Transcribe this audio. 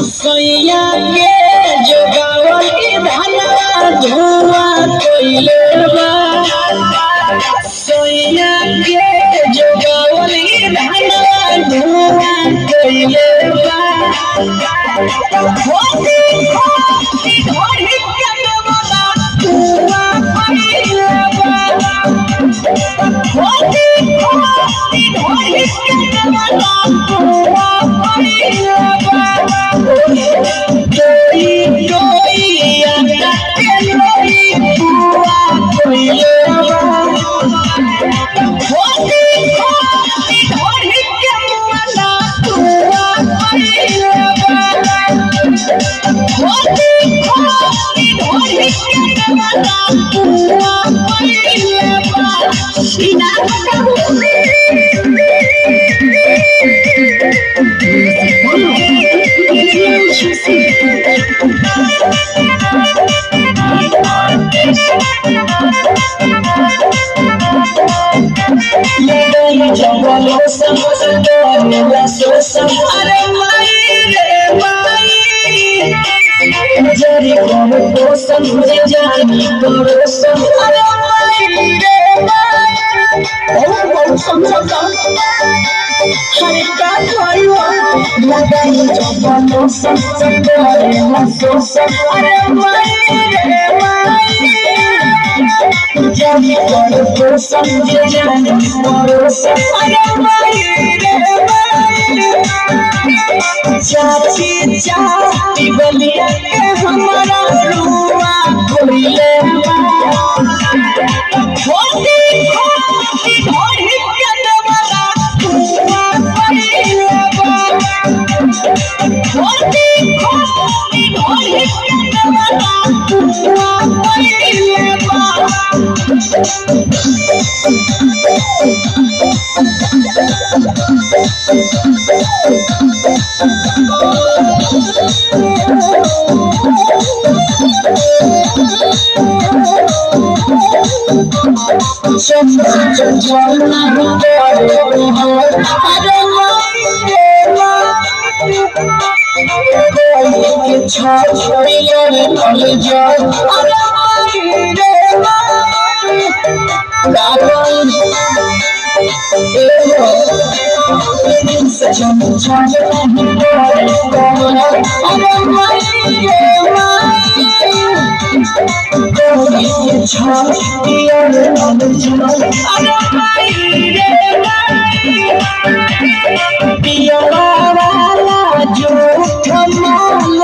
सैया के जोगावल धनवा धुआं कइले बा। सैया के जोगावल धनवा धुआं कइले बा। होती होती ढोरी के नवला धुआं कइले बा। होती होती ढोरी के नवला धुआं कइले बा। कोई कोई आता के लोई बुआ कइले बा। होती होती ढोरी के नवला धुआं कइले बा। होती होती ढोरी के नवला धुआं कइले बा। इना जंगलों अरे माई रे माई जरी कौन पोषण मुझे जानी पड़ोसन अरे माई रे माई बहुत समझौता हर का कोई लगाई जंगलों अरे माई रे माई जरी कौन पोषण मुझे जानी पड़ोसन अरे माई रे माई चाची चाची बलिया के हमारा रुआ कोइले बा। होती होती ढोरी के नवला रुआ कोइले बा। होती होती ढोरी के नवला रुआ कोइले बा। पिया वाला जो कमाल